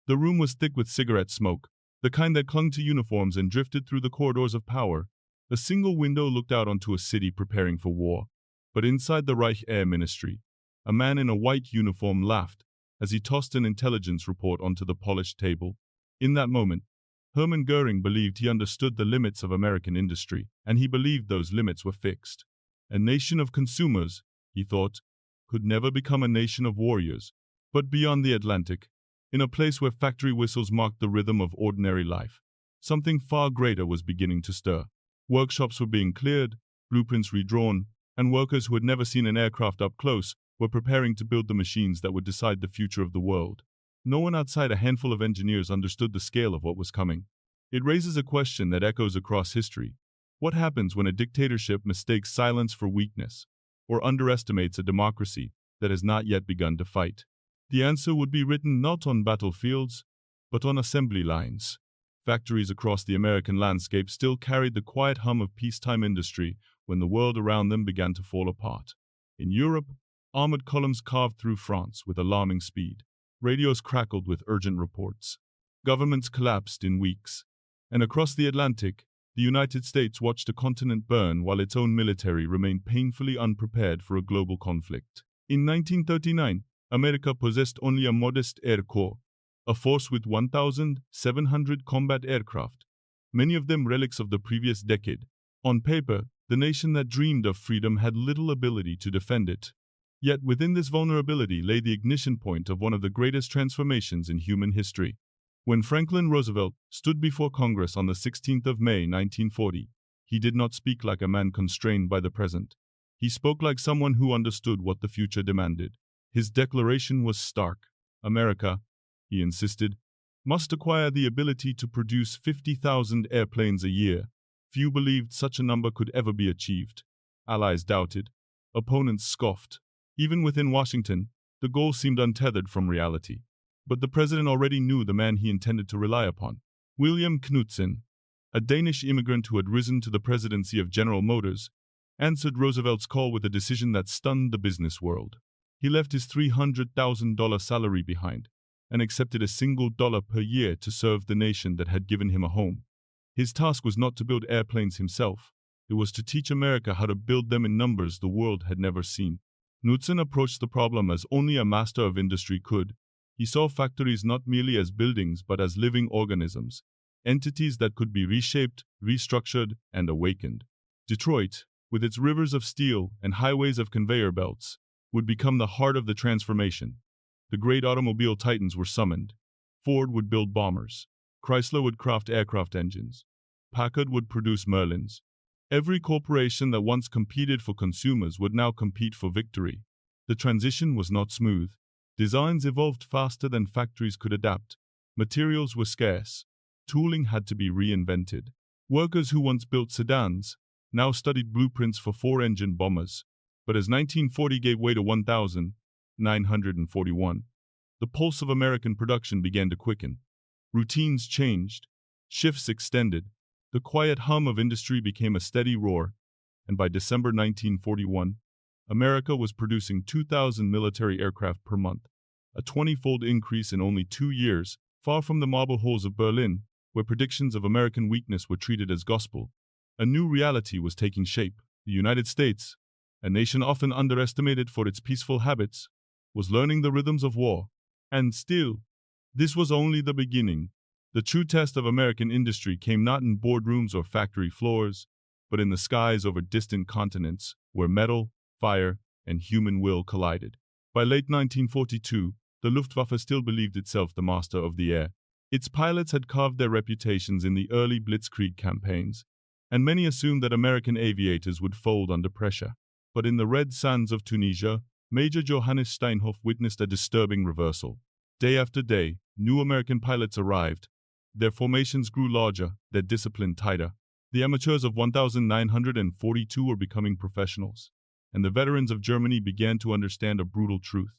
The room was thick with cigarette smoke, the kind that clung to uniforms and drifted through the corridors of power. A single window looked out onto a city preparing for war. But inside the Reich Air Ministry, a man in a white uniform laughed as he tossed an intelligence report onto the polished table. In that moment, Hermann Göring believed he understood the limits of American industry, and he believed those limits were fixed. A nation of consumers, he thought, could never become a nation of warriors. But beyond the Atlantic, in a place where factory whistles marked the rhythm of ordinary life, something far greater was beginning to stir. Workshops were being cleared, blueprints redrawn, and workers who had never seen an aircraft up close were preparing to build the machines that would decide the future of the world. No one outside a handful of engineers understood the scale of what was coming. It raises a question that echoes across history. What happens when a dictatorship mistakes silence for weakness, or underestimates a democracy that has not yet begun to fight? The answer would be written not on battlefields, but on assembly lines. Factories across the American landscape still carried the quiet hum of peacetime industry when the world around them began to fall apart. In Europe, armored columns carved through France with alarming speed. Radios crackled with urgent reports. Governments collapsed in weeks. And across the Atlantic, the United States watched a continent burn while its own military remained painfully unprepared for a global conflict. In 1939, America possessed only a modest Air Corps, a force with 1,700 combat aircraft, many of them relics of the previous decade. On paper, the nation that dreamed of freedom had little ability to defend it. Yet within this vulnerability lay the ignition point of one of the greatest transformations in human history. When Franklin Roosevelt stood before Congress on the 16th of May 1940, he did not speak like a man constrained by the present. He spoke like someone who understood what the future demanded. His declaration was stark. America, he insisted, must acquire the ability to produce 50,000 airplanes a year. Few believed such a number could ever be achieved. Allies doubted. Opponents scoffed. Even within Washington, the goal seemed untethered from reality. But the president already knew the man he intended to rely upon. William Knudsen, a Danish immigrant who had risen to the presidency of General Motors, answered Roosevelt's call with a decision that stunned the business world. He left his $300,000 salary behind and accepted a single dollar per year to serve the nation that had given him a home. His task was not to build airplanes himself. It was to teach America how to build them in numbers the world had never seen. Knudsen approached the problem as only a master of industry could. He saw factories not merely as buildings but as living organisms, entities that could be reshaped, restructured, and awakened. Detroit, with its rivers of steel and highways of conveyor belts, would become the heart of the transformation. The great automobile titans were summoned. Ford would build bombers. Chrysler would craft aircraft engines. Packard would produce Merlins. Every corporation that once competed for consumers would now compete for victory. The transition was not smooth. Designs evolved faster than factories could adapt. Materials were scarce. Tooling had to be reinvented. Workers who once built sedans now studied blueprints for four-engine bombers. But as 1940 gave way to 1941, the pulse of American production began to quicken. Routines changed. Shifts extended. The quiet hum of industry became a steady roar, and by December 1941, America was producing 2,000 military aircraft per month, a 20-fold increase in only 2 years, far from the marble halls of Berlin, where predictions of American weakness were treated as gospel. A new reality was taking shape. The United States, a nation often underestimated for its peaceful habits, was learning the rhythms of war. And still, this was only the beginning. The true test of American industry came not in boardrooms or factory floors, but in the skies over distant continents, where metal, fire, and human will collided. By late 1942, the Luftwaffe still believed itself the master of the air. Its pilots had carved their reputations in the early Blitzkrieg campaigns, and many assumed that American aviators would fold under pressure. But in the red sands of Tunisia, Major Johannes Steinhoff witnessed a disturbing reversal. Day after day, new American pilots arrived. Their formations grew larger, their discipline tighter. The amateurs of 1942 were becoming professionals, and the veterans of Germany began to understand a brutal truth.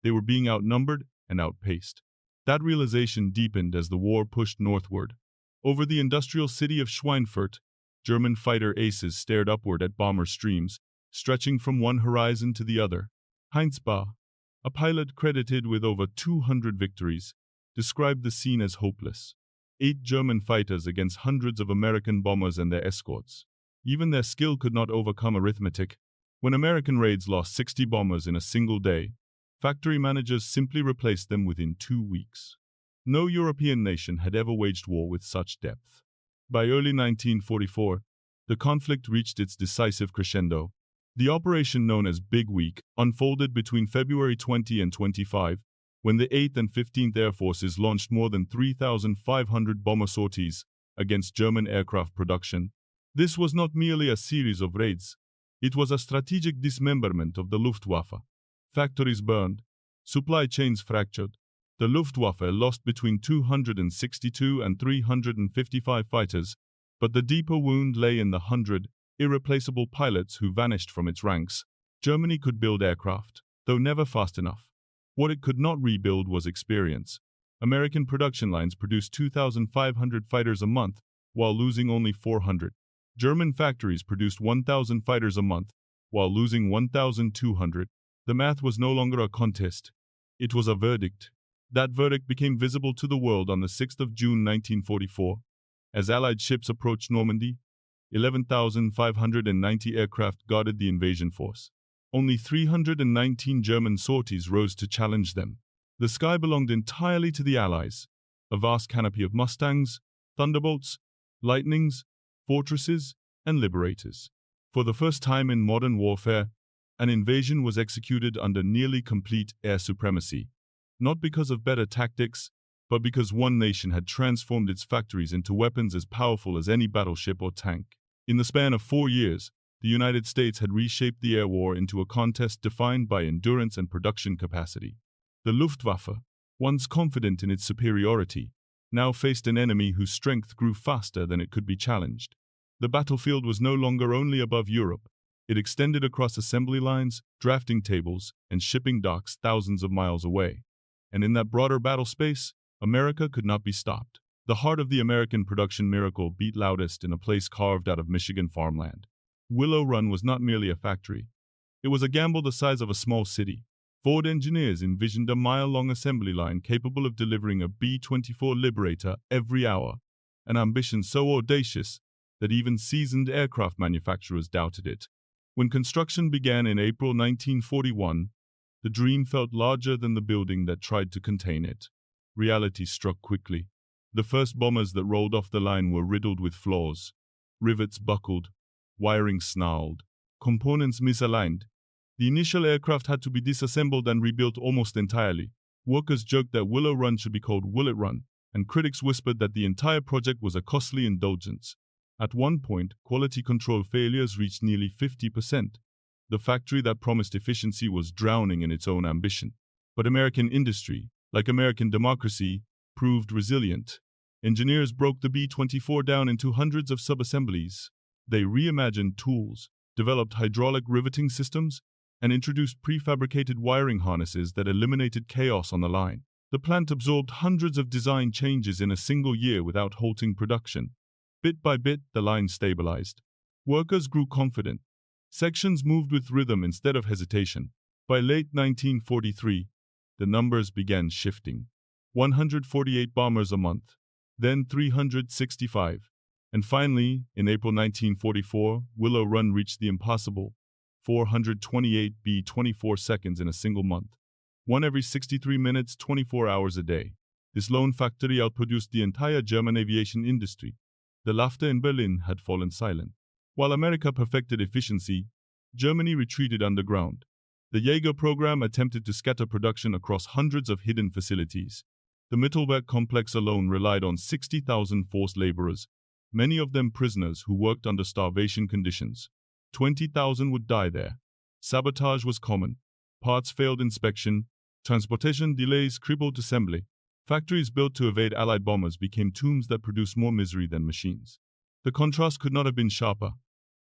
They were being outnumbered and outpaced. That realization deepened as the war pushed northward. Over the industrial city of Schweinfurt, German fighter aces stared upward at bomber streams, stretching from one horizon to the other. Heinz Bahr, a pilot credited with over 200 victories, described the scene as hopeless. 8 German fighters against hundreds of American bombers and their escorts. Even their skill could not overcome arithmetic. When American raids lost 60 bombers in a single day, factory managers simply replaced them within 2 weeks. No European nation had ever waged war with such depth. By early 1944, the conflict reached its decisive crescendo. The operation known as Big Week unfolded between February 20 and 25, when the 8th and 15th Air Forces launched more than 3,500 bomber sorties against German aircraft production. This was not merely a series of raids. It was a strategic dismemberment of the Luftwaffe. Factories burned, supply chains fractured. The Luftwaffe lost between 262 and 355 fighters, but the deeper wound lay in the 100 irreplaceable pilots who vanished from its ranks. Germany could build aircraft, though never fast enough. What it could not rebuild was experience. American production lines produced 2,500 fighters a month, while losing only 400. German factories produced 1,000 fighters a month, while losing 1,200. The math was no longer a contest. It was a verdict. That verdict became visible to the world on the 6th of June 1944. As Allied ships approached Normandy, 11,590 aircraft guarded the invasion force. Only 319 German sorties rose to challenge them. The sky belonged entirely to the Allies. A vast canopy of Mustangs, Thunderbolts, Lightnings, Fortresses, and Liberators. For the first time in modern warfare, an invasion was executed under nearly complete air supremacy. Not because of better tactics, but because one nation had transformed its factories into weapons as powerful as any battleship or tank. In the span of 4 years, the United States had reshaped the air war into a contest defined by endurance and production capacity. The Luftwaffe, once confident in its superiority, now faced an enemy whose strength grew faster than it could be challenged. The battlefield was no longer only above Europe. It extended across assembly lines, drafting tables, and shipping docks thousands of miles away. And in that broader battle space, America could not be stopped. The heart of the American production miracle beat loudest in a place carved out of Michigan farmland. Willow Run was not merely a factory. It was a gamble the size of a small city. Ford engineers envisioned a mile-long assembly line capable of delivering a B-24 Liberator every hour, an ambition so audacious that even seasoned aircraft manufacturers doubted it. When construction began in April 1941, the dream felt larger than the building that tried to contain it. Reality struck quickly. The first bombers that rolled off the line were riddled with flaws. Rivets buckled, wiring snarled, components misaligned. The initial aircraft had to be disassembled and rebuilt almost entirely. Workers joked that Willow Run should be called Will It Run, and critics whispered that the entire project was a costly indulgence. At one point, quality control failures reached nearly 50%. The factory that promised efficiency was drowning in its own ambition. But American industry, like American democracy, proved resilient. Engineers broke the B-24 down into hundreds of sub-assemblies. They reimagined tools, developed hydraulic riveting systems, and introduced prefabricated wiring harnesses that eliminated chaos on the line. The plant absorbed hundreds of design changes in a single year without halting production. Bit by bit, the line stabilized. Workers grew confident. Sections moved with rhythm instead of hesitation. By late 1943, the numbers began shifting. 148 bombers a month, then 365. And finally, in April 1944, Willow Run reached the impossible. 428 B-24 seconds in a single month. One every 63 minutes, 24 hours a day. This lone factory outproduced the entire German aviation industry. The laughter in Berlin had fallen silent. While America perfected efficiency, Germany retreated underground. The Jaeger program attempted to scatter production across hundreds of hidden facilities. The Mittelwerk complex alone relied on 60,000 forced laborers, many of them prisoners who worked under starvation conditions. 20,000 would die there. Sabotage was common. Parts failed inspection. Transportation delays crippled assembly. Factories built to evade Allied bombers became tombs that produced more misery than machines. The contrast could not have been sharper.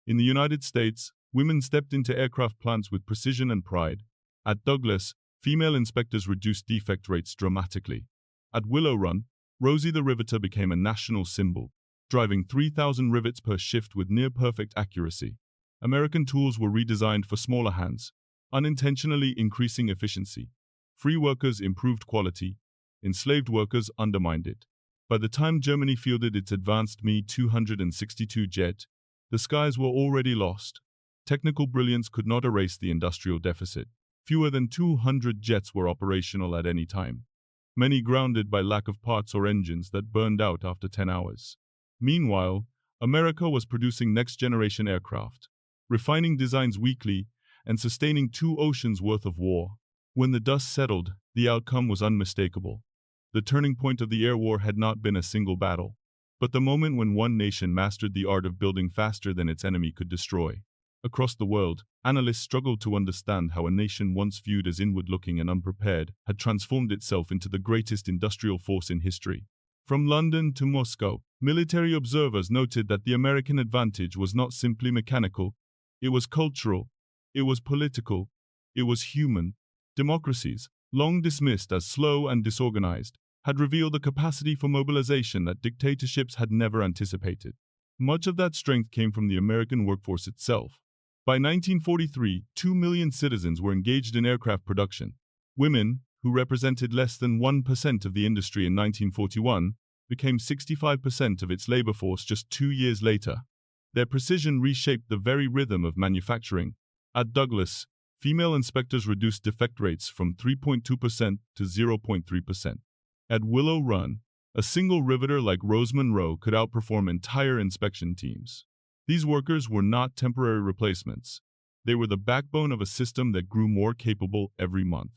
In the United States, women stepped into aircraft plants with precision and pride. At Douglas, female inspectors reduced defect rates dramatically. At Willow Run, Rosie the Riveter became a national symbol, driving 3,000 rivets per shift with near-perfect accuracy. American tools were redesigned for smaller hands, unintentionally increasing efficiency. Free workers improved quality. enslaved workers undermined it. By the time Germany fielded its advanced Me-262 jet, the skies were already lost. Technical brilliance could not erase the industrial deficit. Fewer than 200 jets were operational at any time, many grounded by lack of parts or engines that burned out after 10 hours. Meanwhile, America was producing next-generation aircraft, refining designs weekly, and sustaining 2 oceans' worth of war. When the dust settled, the outcome was unmistakable. The turning point of the air war had not been a single battle, but the moment when one nation mastered the art of building faster than its enemy could destroy. Across the world, analysts struggled to understand how a nation once viewed as inward-looking and unprepared had transformed itself into the greatest industrial force in history. From London to Moscow, military observers noted that the American advantage was not simply mechanical, it was cultural, it was political, it was human. Democracies, long dismissed as slow and disorganized, had revealed a capacity for mobilization that dictatorships had never anticipated. Much of that strength came from the American workforce itself. By 1943, 2 million citizens were engaged in aircraft production. Women, who represented less than 1% of the industry in 1941, became 65% of its labor force just 2 years later. Their precision reshaped the very rhythm of manufacturing. At Douglas, female inspectors reduced defect rates from 3.2% to 0.3%. At Willow Run, a single riveter like Rose Monroe could outperform entire inspection teams. These workers were not temporary replacements. They were the backbone of a system that grew more capable every month.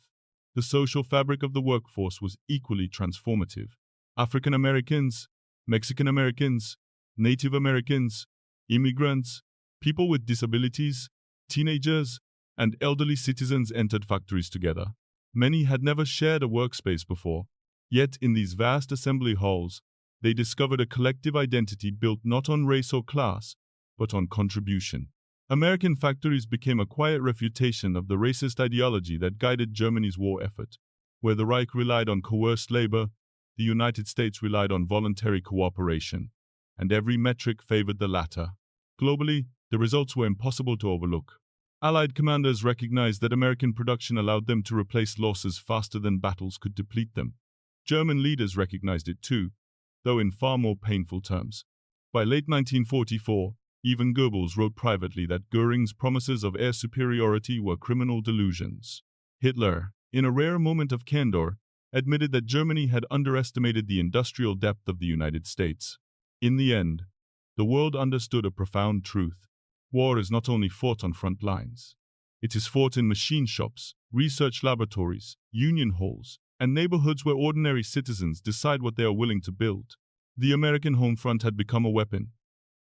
The social fabric of the workforce was equally transformative. African Americans, Mexican Americans, Native Americans, immigrants, people with disabilities, teenagers, and elderly citizens entered factories together. Many had never shared a workspace before. Yet in these vast assembly halls, they discovered a collective identity built not on race or class, but on contribution. American factories became a quiet refutation of the racist ideology that guided Germany's war effort. Where the Reich relied on coerced labor, the United States relied on voluntary cooperation, and every metric favored the latter. Globally, the results were impossible to overlook. Allied commanders recognized that American production allowed them to replace losses faster than battles could deplete them. German leaders recognized it too, though in far more painful terms. By late 1944, even Goebbels wrote privately that Göring's promises of air superiority were criminal delusions. Hitler, in a rare moment of candor, admitted that Germany had underestimated the industrial depth of the United States. In the end, the world understood a profound truth. War is not only fought on front lines. It is fought in machine shops, research laboratories, union halls, and neighborhoods where ordinary citizens decide what they are willing to build. The American home front had become a weapon,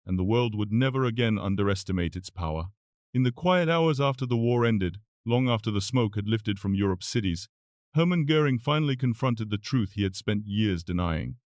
and the world would never again underestimate its power. In the quiet hours after the war ended, long after the smoke had lifted from Europe's cities, Hermann Göring finally confronted the truth he had spent years denying.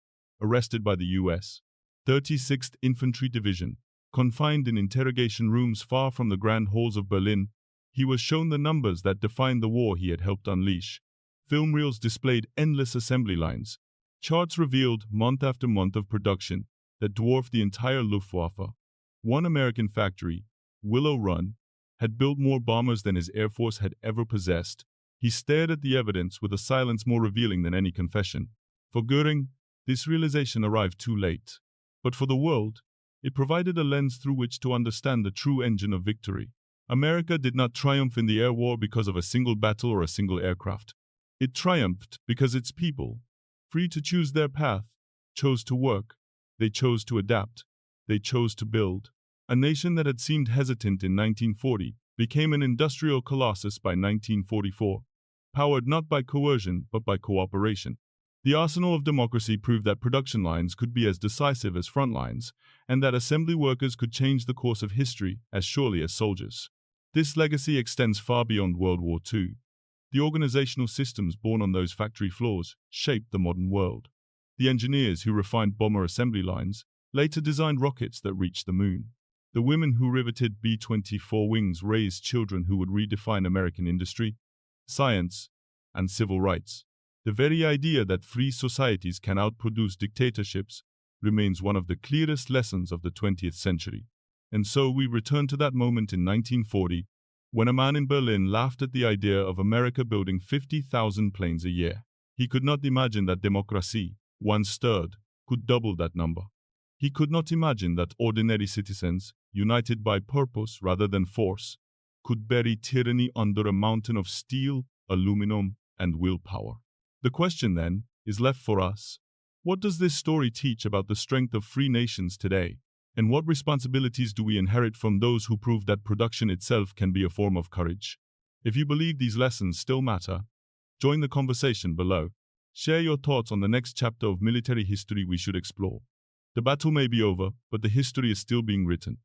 Arrested by the U.S. 36th Infantry Division, confined in interrogation rooms far from the grand halls of Berlin, he was shown the numbers that defined the war he had helped unleash. Film reels displayed endless assembly lines. Charts revealed, month after month of production, that dwarfed the entire Luftwaffe. One American factory, Willow Run, had built more bombers than his Air Force had ever possessed. He stared at the evidence with a silence more revealing than any confession. For Göring, this realization arrived too late. But for the world, it provided a lens through which to understand the true engine of victory. America did not triumph in the air war because of a single battle or a single aircraft. It triumphed because its people, free to choose their path, chose to work, they chose to adapt, they chose to build. A nation that had seemed hesitant in 1940 became an industrial colossus by 1944, powered not by coercion but by cooperation. The arsenal of democracy proved that production lines could be as decisive as front lines, and that assembly workers could change the course of history as surely as soldiers. This legacy extends far beyond World War II. The organizational systems born on those factory floors shaped the modern world. The engineers who refined bomber assembly lines later designed rockets that reached the moon. The women who riveted B-24 wings raised children who would redefine American industry, science, and civil rights. The very idea that free societies can outproduce dictatorships remains one of the clearest lessons of the 20th century. And so we return to that moment in 1940, when a man in Berlin laughed at the idea of America building 50,000 planes a year. He could not imagine that democracy, once stirred, could double that number. He could not imagine that ordinary citizens, united by purpose rather than force, could bury tyranny under a mountain of steel, aluminum, and willpower. The question, then, is left for us. What does this story teach about the strength of free nations today? And what responsibilities do we inherit from those who proved that production itself can be a form of courage? If you believe these lessons still matter, join the conversation below. Share your thoughts on the next chapter of military history we should explore. The battle may be over, but the history is still being written.